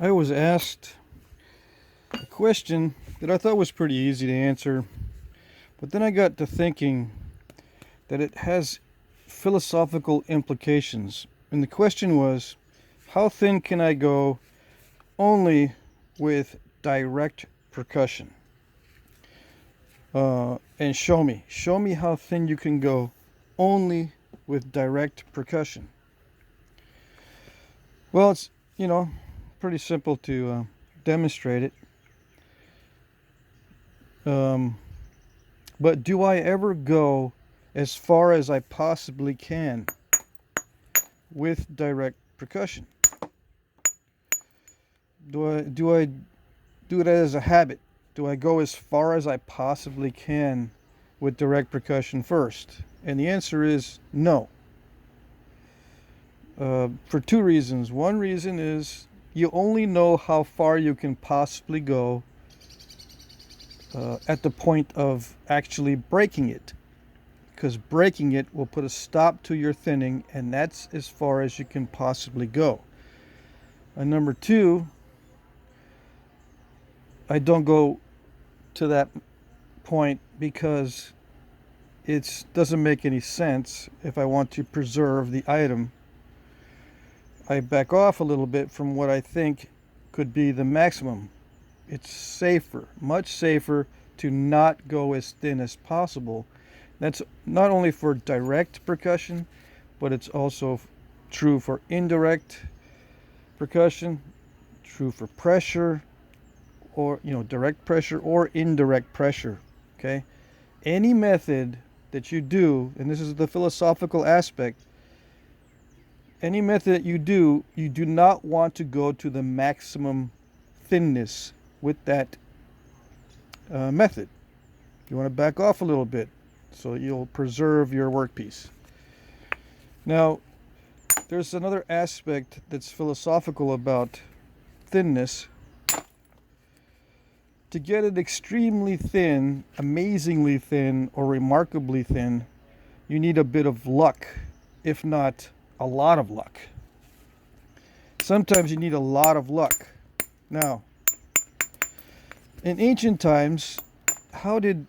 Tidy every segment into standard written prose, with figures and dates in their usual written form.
I was asked a question that I thought was pretty easy to answer, but then I got to thinking that it has philosophical implications. And the question was, how thin can I go only with direct percussion? And show me how thin you can go only with direct percussion. Well, it's, pretty simple to demonstrate it. But do I ever go as far as I possibly can with direct percussion? Do I do it as a habit? Do I go as far as I possibly can with direct percussion first? And the answer is no. For two reasons. One reason is you only know how far you can possibly go at the point of actually breaking it, because breaking it will put a stop to your thinning, and that's as far as you can possibly go. And number two, I don't go to that point because it doesn't make any sense. If I want to preserve the item, I back off a little bit from what I think could be the maximum. It's safer, much safer, to not go as thin as possible. That's not only for direct percussion, but it's also true for indirect percussion, true for pressure, or direct pressure or indirect pressure. Okay, any method that you do, and this is the philosophical aspect, any method that you do not want to go to the maximum thinness with that method. You want to back off a little bit so you'll preserve your workpiece. Now, there's another aspect that's philosophical about thinness. To get it extremely thin, amazingly thin, or remarkably thin, you need a bit of luck, if not a lot of luck. Sometimes you need a lot of luck. Now, in ancient times, how did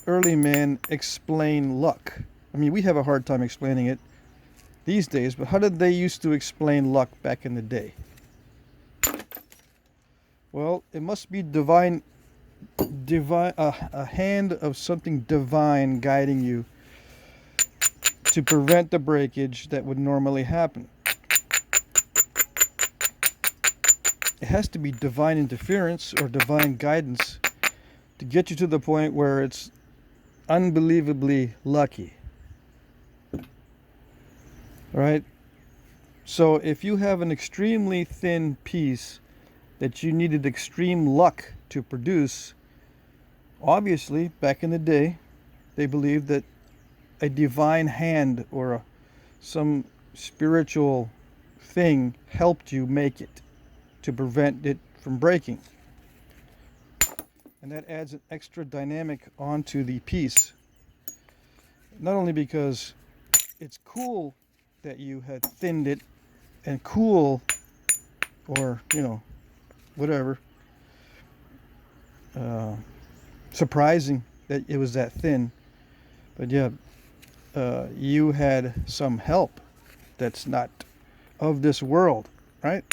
early man explain luck? I mean, we have a hard time explaining it these days, but how did they used to explain luck back in the day? Well, it must be a hand of something divine guiding you to prevent the breakage that would normally happen. It has to be divine interference or divine guidance to get you to the point where it's unbelievably lucky. All right? So if you have an extremely thin piece that you needed extreme luck to produce, obviously, back in the day, they believed that a divine hand or some spiritual thing helped you make it to prevent it from breaking. And that adds an extra dynamic onto the piece. Not only because it's cool that you had thinned it, and cool, or whatever, surprising that it was that thin, but yeah, you had some help that's not of this world, right?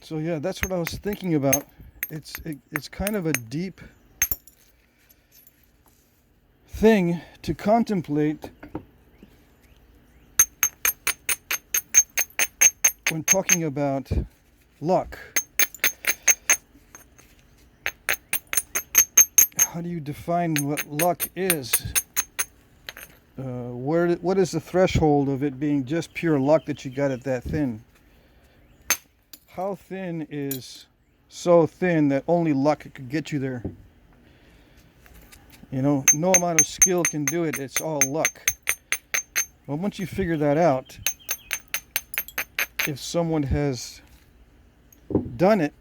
So yeah, that's what I was thinking about. It's kind of a deep thing to contemplate when talking about luck. How do you define what luck is? What is the threshold of it being just pure luck that you got it that thin? How thin is so thin that only luck could get you there? No amount of skill can do it. It's all luck. Well, once you figure that out, if someone has done it,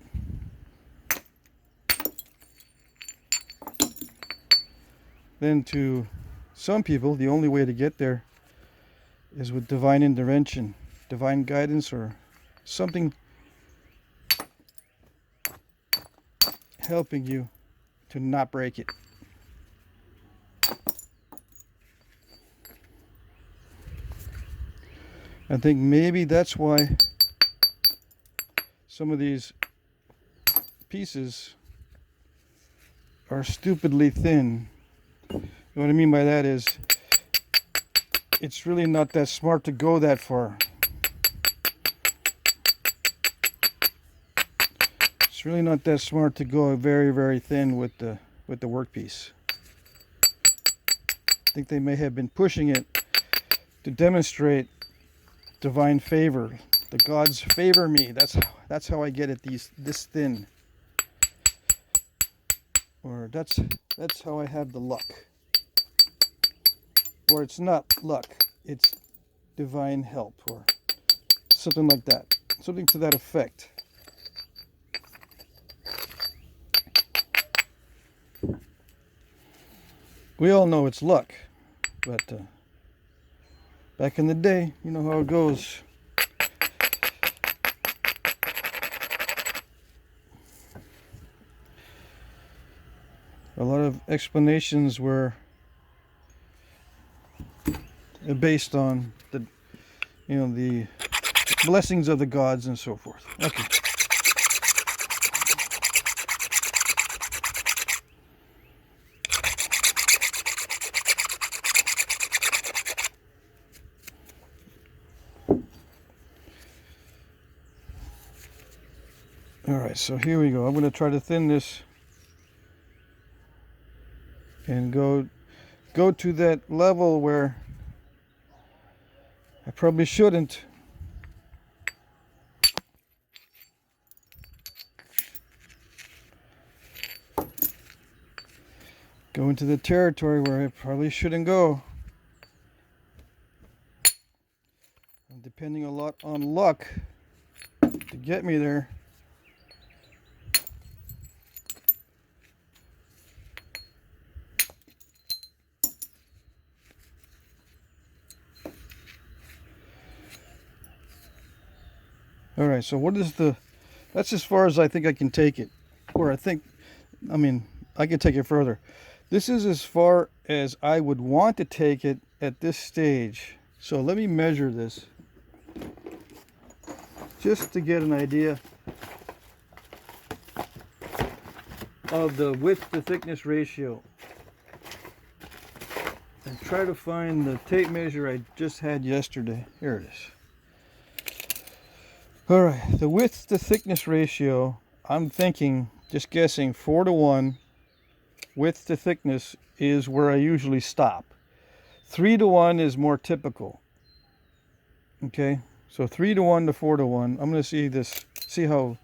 then to some people, the only way to get there is with divine intervention, divine guidance, or something helping you to not break it. I think maybe that's why some of these pieces are stupidly thin. What I mean by that is it's really not that smart to go that far. It's really not that smart to go very, very thin with the workpiece. I think they may have been pushing it to demonstrate divine favor. The gods favor me. That's how I get it this thin. Or that's how I have the luck. Or it's not luck, it's divine help, or something like that. Something to that effect. We all know it's luck, but back in the day, you know how it goes. A lot of explanations were based on the blessings of the gods and so forth. Okay. All right, so here we go. I'm going to try to thin this and go to that level where I probably shouldn't. Go into the territory where I probably shouldn't go. I'm depending a lot on luck to get me there. All right, so that's as far as I think I can take it. Or I can take it further. This is as far as I would want to take it at this stage. So let me measure this just to get an idea of the width to thickness ratio. And try to find the tape measure I just had yesterday. Here it is. Alright, the width to thickness ratio, I'm thinking, just guessing, 4:1. Width to thickness is where I usually stop. 3:1 is more typical. Okay, so 3:1 to 4:1. I'm going to see how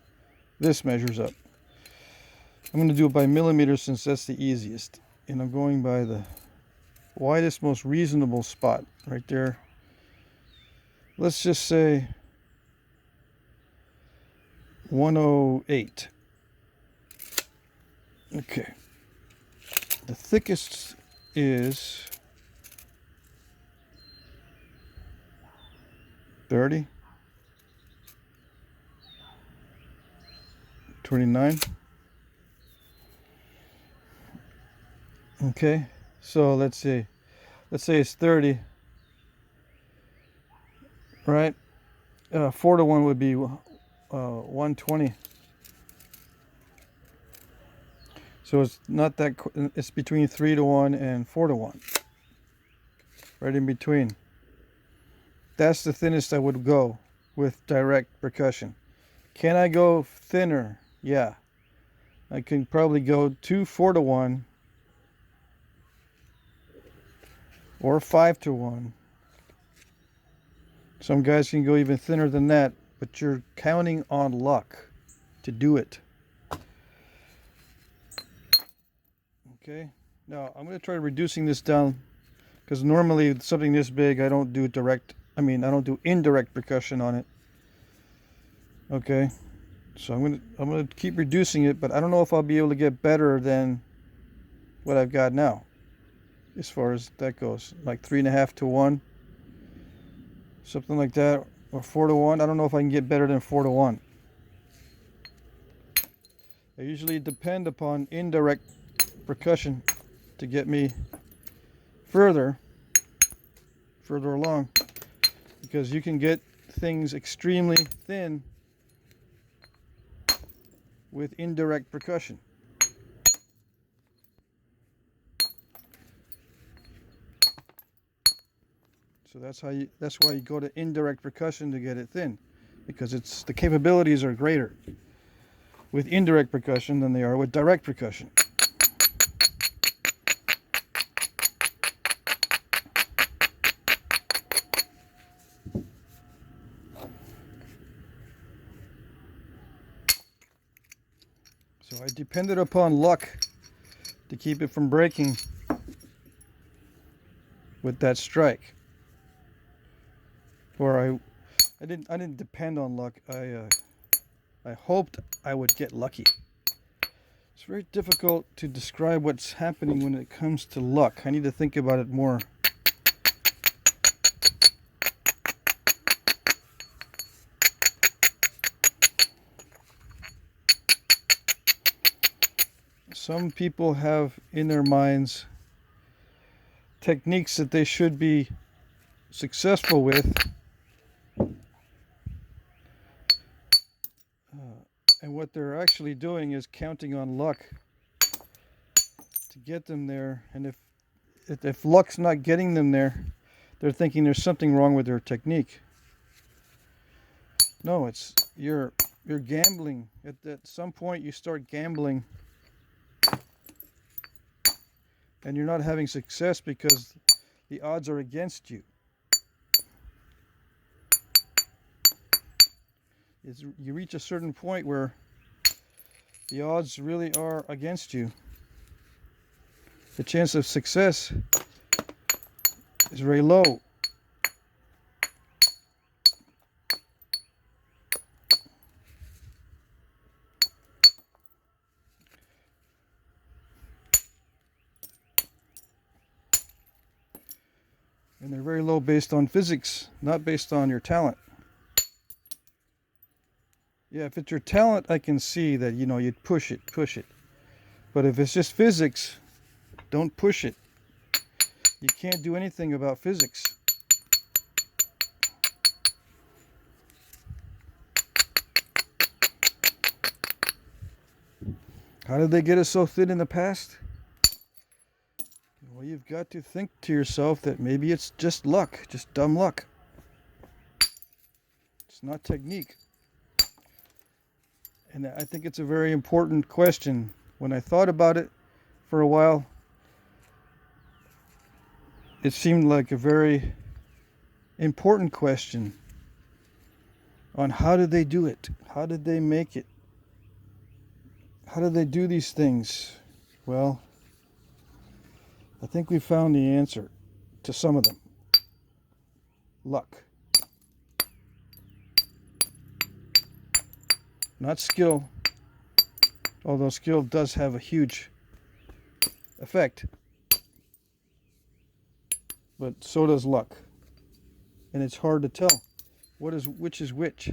this measures up. I'm going to do it by millimeters since that's the easiest. And I'm going by the widest, most reasonable spot right there. Let's just say 108. Okay. The thickest is 30, 29. Okay, so let's say it's 30, right? 4:1 would be 120. So it's not that, it's between 3:1 and 4:1. Right in between. That's the thinnest I would go with direct percussion. Can I go thinner? Yeah. I can probably go to 4:1 or 5:1. Some guys can go even thinner than that, but you're counting on luck to do it. Okay, now I'm going to try reducing this down, because normally something this big I don't do I don't do indirect percussion on it. Okay, so I'm going to keep reducing it, but I don't know if I'll be able to get better than what I've got now. as far as that goes, like 3.5 to 1, something like that, or 4 to 1. I don't know if I can get better than 4 to 1. I usually depend upon indirect percussion to get me further along, because you can get things extremely thin with indirect percussion. So that's why you go to indirect percussion to get it thin, because the capabilities are greater with indirect percussion than they are with direct percussion. So I depended upon luck to keep it from breaking with that strike. Or I didn't depend on luck. I hoped I would get lucky. It's very difficult to describe what's happening when it comes to luck. I need to think about it more. Some people have in their minds techniques that they should be successful with, and what they're actually doing is counting on luck to get them there. And if luck's not getting them there, they're thinking there's something wrong with their technique. No, it's you're gambling. At some point you start gambling, and you're not having success because the odds are against you. You reach a certain point where the odds really are against you. The chance of success is very low. And they're very low based on physics, not based on your talent. Yeah, if it's your talent, I can see that, you'd push it. But if it's just physics, don't push it. You can't do anything about physics. How did they get us so thin in the past? Well, you've got to think to yourself that maybe it's just luck, just dumb luck. It's not technique. And I think it's a very important question. When I thought about it for a while, it seemed like a very important question on how did they do it? How did they make it? How did they do these things? Well, I think we found the answer to some of them. Luck. Not skill, although skill does have a huge effect. But so does luck. And it's hard to tell which is which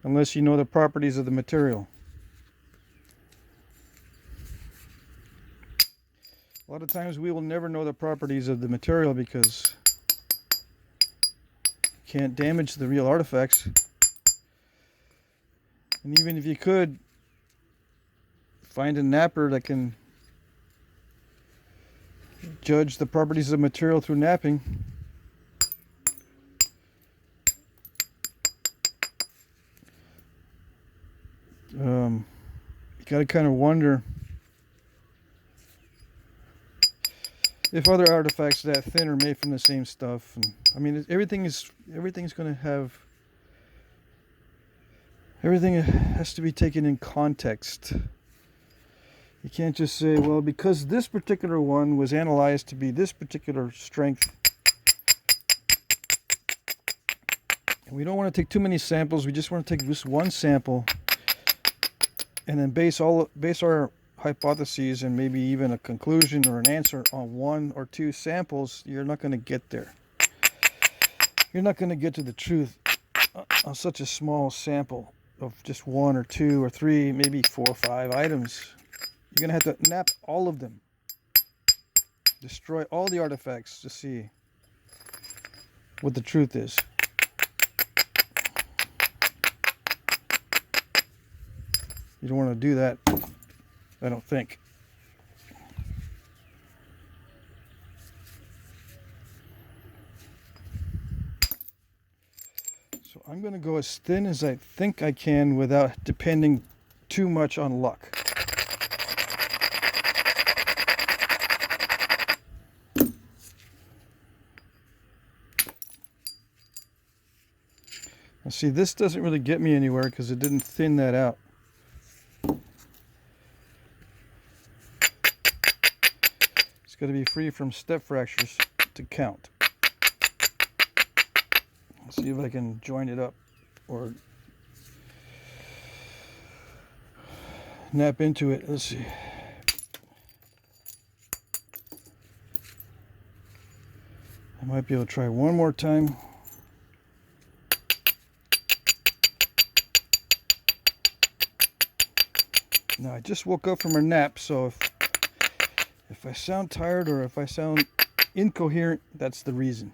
unless you know the properties of the material. A lot of times we will never know the properties of the material because you can't damage the real artifacts. And even if you could find a napper that can judge the properties of material through knapping, you got to kind of wonder if other artifacts that thin are made from the same stuff. And I mean, everything's going to have. Everything has to be taken in context. You can't just say, well, because this particular one was analyzed to be this particular strength. And we don't want to take too many samples. We just want to take just one sample and then base our hypotheses and maybe even a conclusion or an answer on one or two samples, you're not going to get there. You're not going to get to the truth on such a small sample of just one or two or three, maybe 4 or 5 items. You're going to have to knap all of them. Destroy all the artifacts to see what the truth is. You don't want to do that, I don't think. So I'm going to go as thin as I think I can without depending too much on luck. Now see, this doesn't really get me anywhere because it didn't thin that out. It's got to be free from step fractures to count. Let's see if I can join it up or nap into it. Let's see. I might be able to try one more time. Now I just woke up from a nap, so if I sound tired or if I sound incoherent, that's the reason.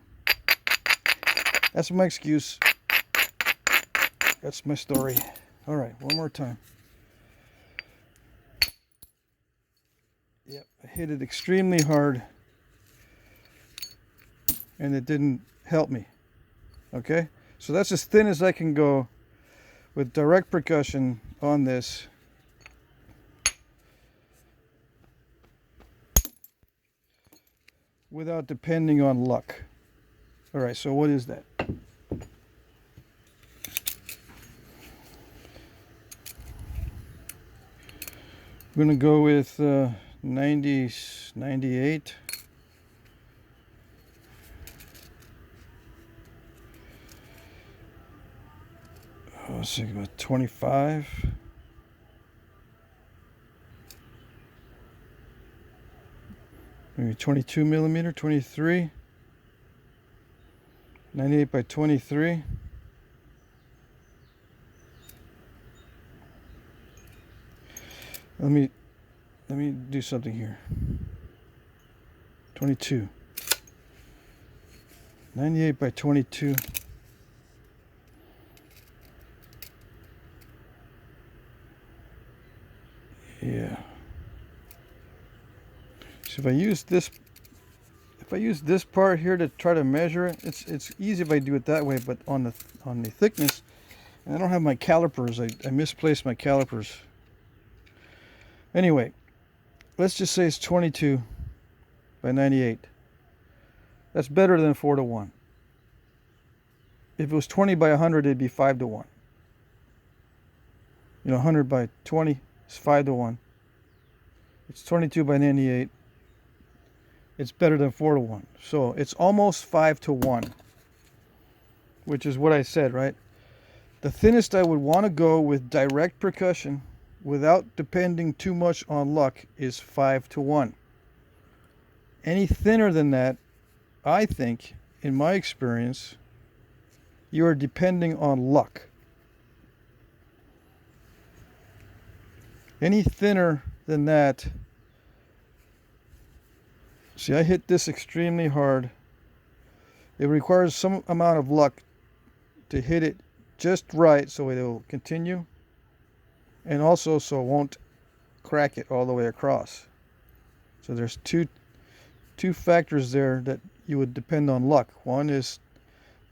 That's my excuse. That's my story. All right, one more time. Yep, I hit it extremely hard and it didn't help me. Okay, so that's as thin as I can go with direct percussion on this. Without depending on luck. All right, so what is that? I'm going to go with 98. I was thinking about 25. Maybe 22 millimeter, 23. 98 by 23. Let me do something here. 22. 98 by 22. Yeah. So if I use this part here to try to measure it, it's easy if I do it that way, but on the thickness, and I don't have my calipers. I misplaced my calipers. Anyway, let's just say it's 22 by 98. That's better than 4 to 1. If it was 20 by 100, it'd be 5 to 1. You know, 100 by 20 is 5 to 1. It's 22 by 98. It's better than 4 to 1. So it's almost 5 to 1, which is what I said, right? The thinnest I would want to go with direct percussion without depending too much on luck is 5 to 1. Any thinner than that, I think, in my experience, you are depending on luck. Any thinner than that, see, I hit this extremely hard. It requires some amount of luck to hit it just right so it will continue, and also so it won't crack it all the way across. So there's two factors there that you would depend on luck. One is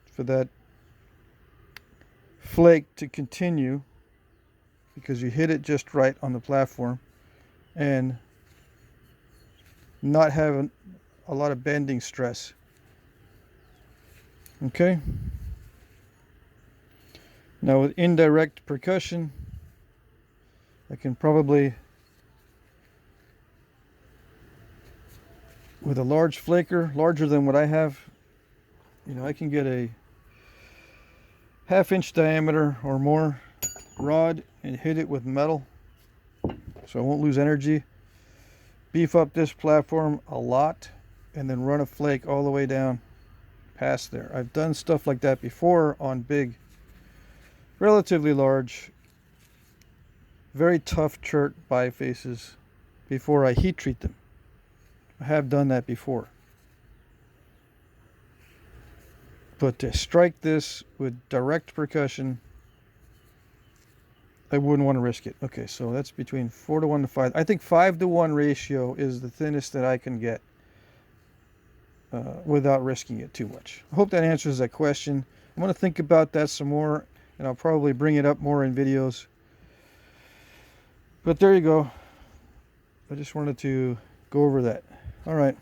for that flake to continue because you hit it just right on the platform, and not have a lot of bending stress. Okay? Now with indirect percussion, I can probably, with a large flaker, larger than what I have, you know, I can get a 1/2 inch diameter or more rod and hit it with metal so I won't lose energy. Beef up this platform a lot and then run a flake all the way down past there. I've done stuff like that before on big, relatively large, very tough chert bifaces before I heat treat them. I have done that before. But to strike this with direct percussion, I wouldn't want to risk it. Okay, so that's between 4:1 to 5. I think 5:1 ratio is the thinnest that I can get without risking it too much. I hope that answers that question. I'm going to think about that some more, and I'll probably bring it up more in videos. But there you go. I just wanted to go over that. All right.